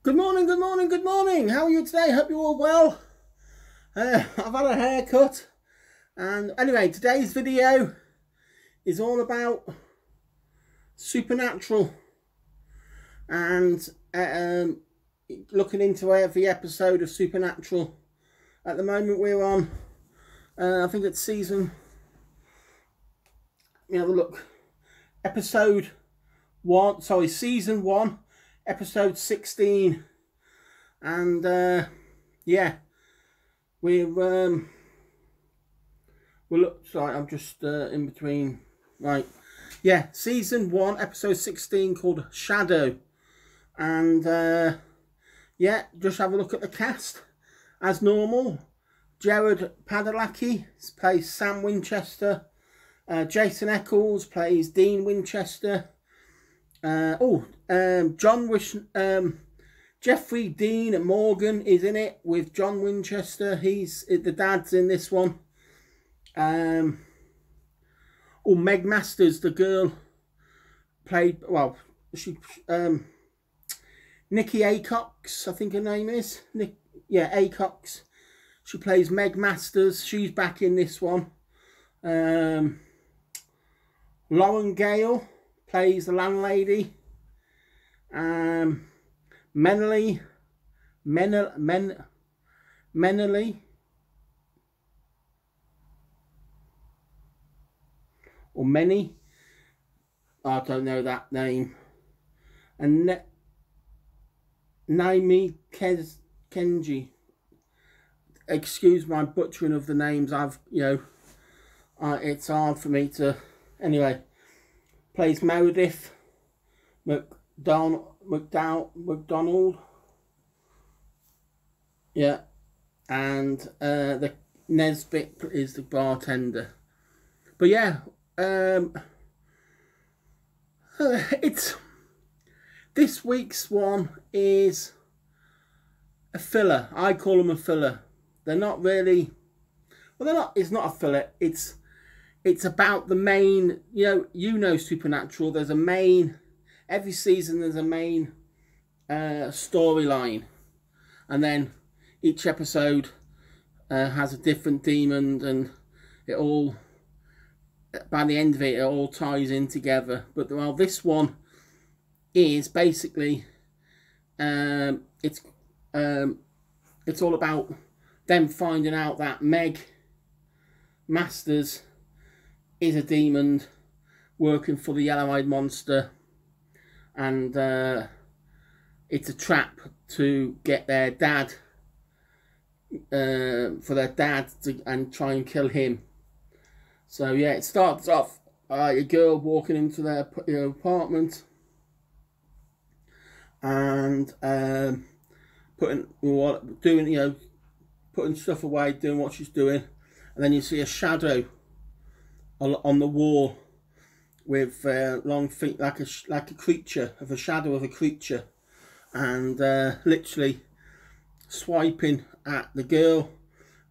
Good morning, good morning, good morning. How are you today? Hope you're all well. I've had a haircut. And anyway, today's video is all about Supernatural. And looking into every episode of Supernatural. At the moment we're on, I think it's season, have a look. Season 1. Episode 16, and yeah, we're sorry, I'm just in between. Right, yeah, season 1, episode 16, called Shadow, and yeah, just have a look at the cast as normal. Jared Padalecki plays Sam Winchester. Jason Eccles plays Dean Winchester. Jeffrey Dean Morgan is in it with John Winchester. He's the dad's in this one. Meg Masters, the girl, played, well, Nikki Acox, I think her name is. Acox. She plays Meg Masters. She's back in this one. Lauren Gale plays the landlady. Meneley, or Many, I don't know that name. And Naomi Kenji. Excuse my butchering of the names. It's hard for me to. Anyway, plays Meredith McDonald. Yeah, and the Nesbitt is the bartender. But yeah, it's this week's one is a filler. I call them a filler. They're not really. Well, they're not. It's not a filler. It's about the main. Supernatural. There's a main. Every season there's a main storyline, and then each episode has a different demon, and it all, by the end of it, it all ties in together. But well, this one is basically it's all about them finding out that Meg Masters is a demon working for the yellow-eyed monster. And it's a trap to get their dad, for their dad and try and kill him. So yeah, it starts off a girl walking into their apartment and putting stuff away, doing what she's doing, and then you see a shadow on the wall with long feet, like a creature, of a shadow of a creature, and literally swiping at the girl,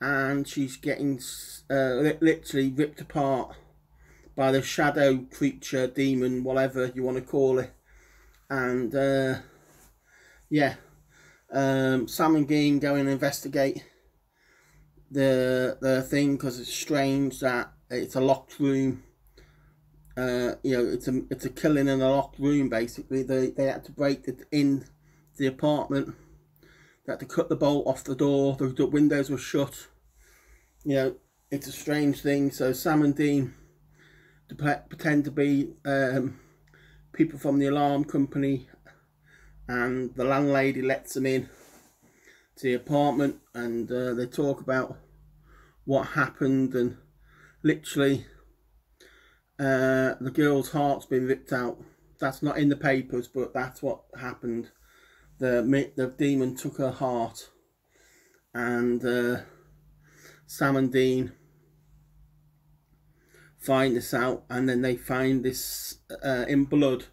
and she's getting literally ripped apart by the shadow creature, demon, whatever you want to call it. And yeah, Sam and Dean go and investigate the thing, because it's strange that it's a locked room. It's a killing in a locked room. Basically, they had to break in the apartment. They had to cut the bolt off the door. The windows were shut. It's a strange thing. So Sam and Dean pretend to be people from the alarm company, and the landlady lets them in to the apartment, and they talk about what happened, and literally. The girl's heart's been ripped out. That's not in the papers, but that's what happened. The demon took her heart, and Sam and Dean find this out, and then they find this in blood.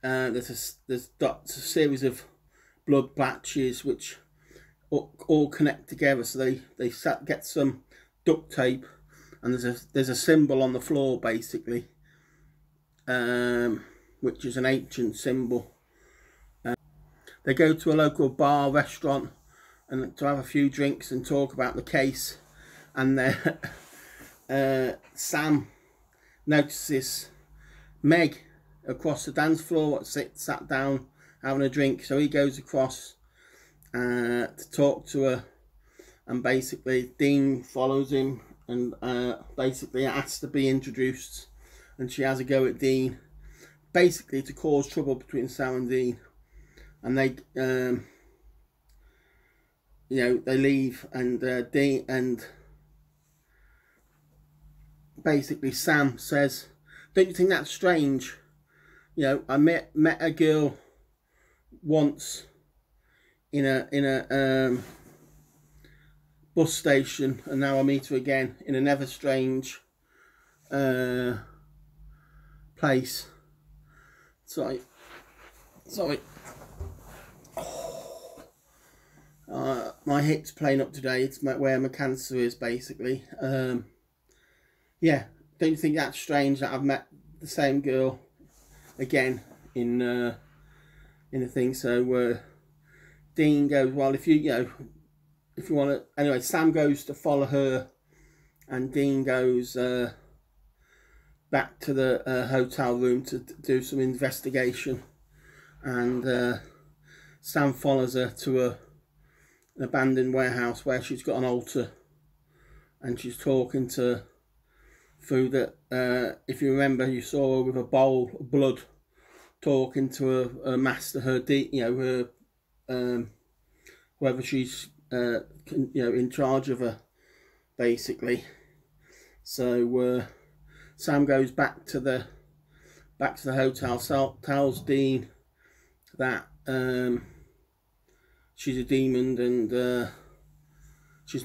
There's a series of blood patches which all connect together. So they get some duct tape. And there's a symbol on the floor, basically, which is an ancient symbol. they go to a local bar, restaurant, and to have a few drinks and talk about the case. And Sam notices Meg across the dance floor, sat down having a drink. So he goes across to talk to her, and basically Dean follows him and basically asks to be introduced, and she has a go at Dean, basically to cause trouble between Sam and Dean. And they you know, they leave, and Dean and basically Sam says, "Don't you think that's strange? You know, I met a girl once in a bus station, and now I meet her again in another strange place." Sorry. My hip's playing up today. It's where my cancer is, basically. Yeah, don't you think that's strange that I've met the same girl again in a thing? So Dean goes, well, if you want to, anyway, Sam goes to follow her, and Dean goes back to the hotel room to do some investigation, and Sam follows her to an abandoned warehouse where she's got an altar, and she's talking to through that. If you remember, you saw her with a bowl of blood, talking to her master, her whoever she's in charge of her, basically. So Sam goes back to the hotel, tells Dean that she's a demon, and she's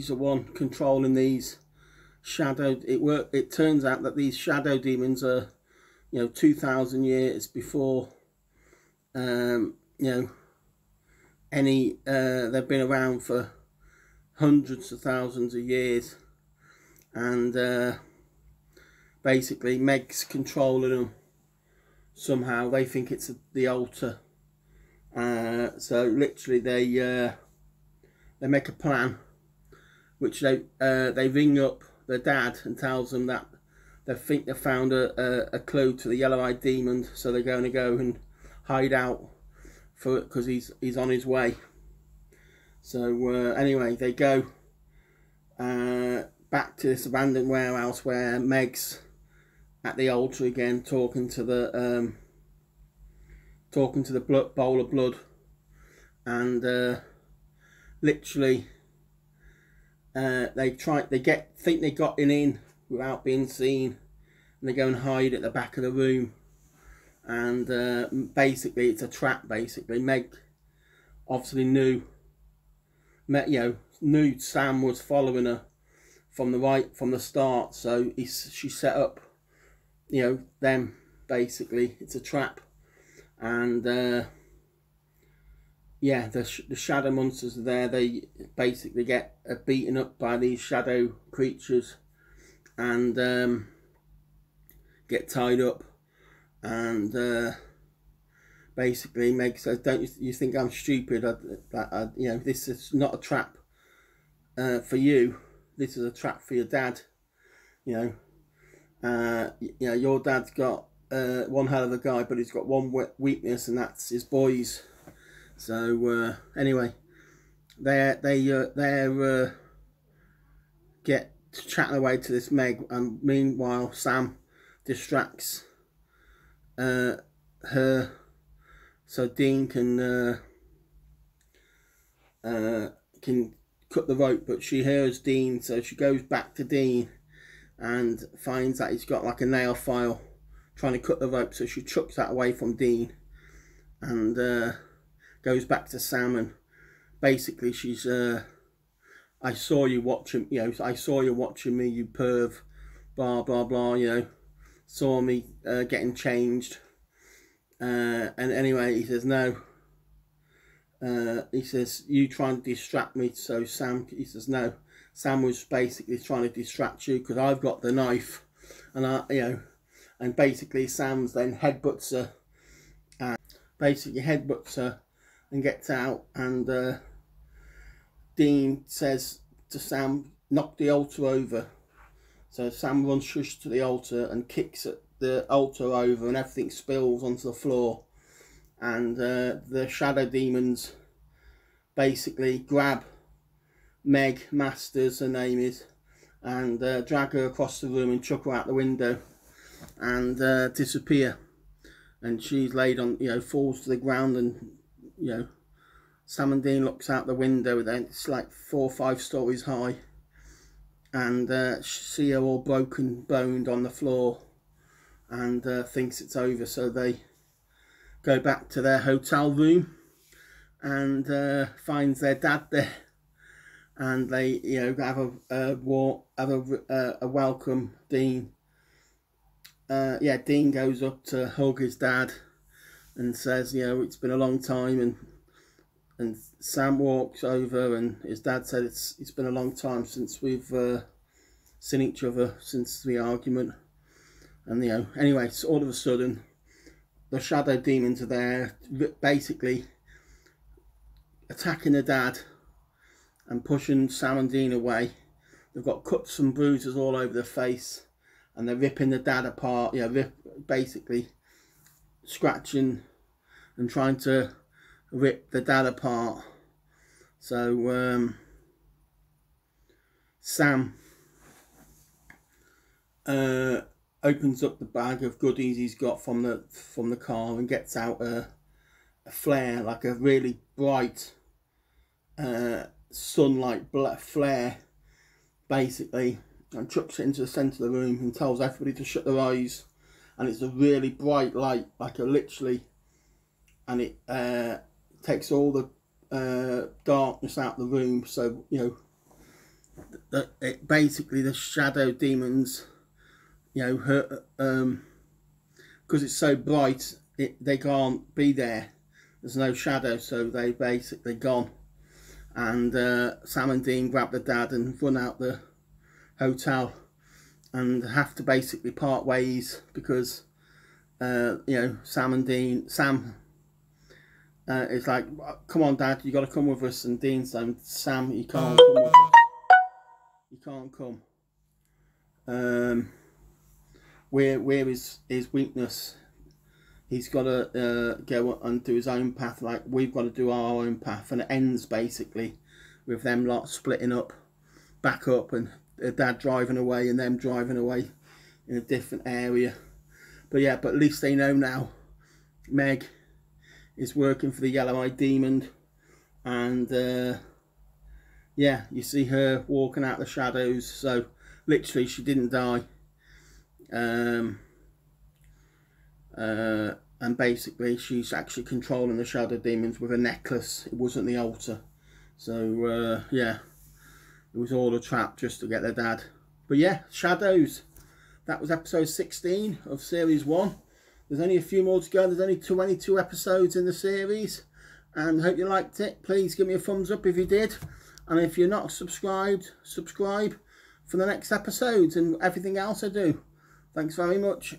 the one controlling these shadow. It turns out that these shadow demons are 2,000 years before any they've been around for hundreds of thousands of years, and basically Meg's controlling them somehow. They think it's the altar, so literally they make a plan, which they ring up their dad and tells them that they think they found a clue to the yellow-eyed demon, so they're going to go and hide out for it because he's on his way. So anyway, they go back to this abandoned warehouse where Meg's at the altar again, talking to the bowl of blood, and literally think they got in without being seen, and they go and hide at the back of the room, and basically it's a trap. Basically Meg obviously knew Sam was following her from the start, so she set up them. Basically it's a trap, and yeah, the shadow monsters are there. They basically get beaten up by these shadow creatures, and get tied up, and basically Meg says, "Don't you think I'm stupid? This is not a trap for you. This is a trap for your dad. Your dad's got one hell of a guy, but he's got one weakness, and that's his boys." So anyway, they get chatting away to this Meg, and meanwhile Sam distracts her so Dean can cut the rope, but she hears Dean, so she goes back to Dean and finds that he's got like a nail file trying to cut the rope, so she chucks that away from Dean, and goes back to Sam, and basically she's I saw you watching, I saw you watching me, you perv, blah blah blah, saw me getting changed, and anyway he says no, he says, you trying to distract me. So he says no, Sam was basically trying to distract you because I've got the knife, and and basically Sam's then headbutts her. basically headbutts her and gets out, and Dean says to Sam, knock the altar over. So Sam runs shush to the altar and kicks at the altar over, and everything spills onto the floor. And the shadow demons basically grab Meg Masters, her name is, and drag her across the room and chuck her out the window and disappear. And she's laid on, falls to the ground, and Sam and Dean looks out the window, and it's like 4 or 5 stories high, and see her all broken, boned on the floor, and thinks it's over. So they go back to their hotel room and finds their dad there, and they have a welcome. Dean Dean goes up to hug his dad and says, it's been a long time, and Sam walks over, and his dad said it's been a long time since we've seen each other since the argument. And anyway, so all of a sudden the shadow demons are there, basically attacking the dad and pushing Sam and Dean away. They've got cuts and bruises all over their face, and they're ripping the dad apart, basically scratching and trying to rip the dad apart. So Sam opens up the bag of goodies he's got from the car and gets out a flare, like a really bright sunlight flare, basically, and chucks it into the centre of the room and tells everybody to shut their eyes. And it's a really bright light, like literally, and it takes all the darkness out of the room. So basically the shadow demons, because it's so bright, they can't be there. There's no shadow, so they basically gone. And Sam and Dean grab the dad and run out the hotel, and have to basically part ways because Sam is like, come on Dad, you got to come with us, and Dean's saying, Sam, you can't come with us, you can't come. Where is his weakness? He's got to go and do his own path, like we've got to do our own path. And it ends basically with them lot splitting up, back up, and Dad driving away and them driving away in a different area. But yeah, but at least they know now Meg is working for the yellow-eyed demon, and yeah, you see her walking out the shadows. So literally she didn't die. And basically she's actually controlling the shadow demons with a necklace. It wasn't the altar. So yeah, it was all a trap just to get their dad. But yeah, shadows. That was episode 16 of series 1. There's only a few more to go. There's only 22 episodes in the series, and hope you liked it. Please give me a thumbs up if you did, and if you're not subscribed, subscribe for the next episodes and everything else I do. Thanks very much.